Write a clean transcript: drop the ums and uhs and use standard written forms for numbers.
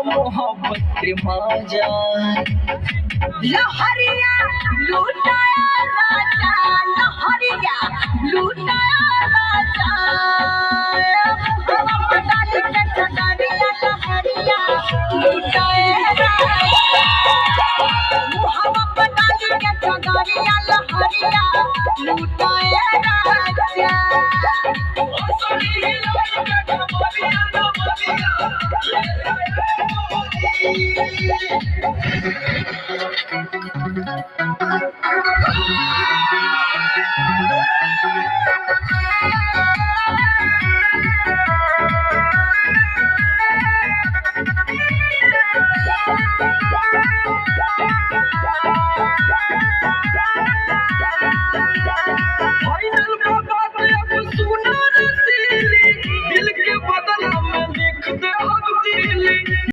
मोहब्बत के माजा लहरिया लूटाया राजा लहरिया लूटाया राजा डाली के चदरिया लहरिया लूटाया मुहब्बत डाली के चदरिया लहरिया लूटाया राजा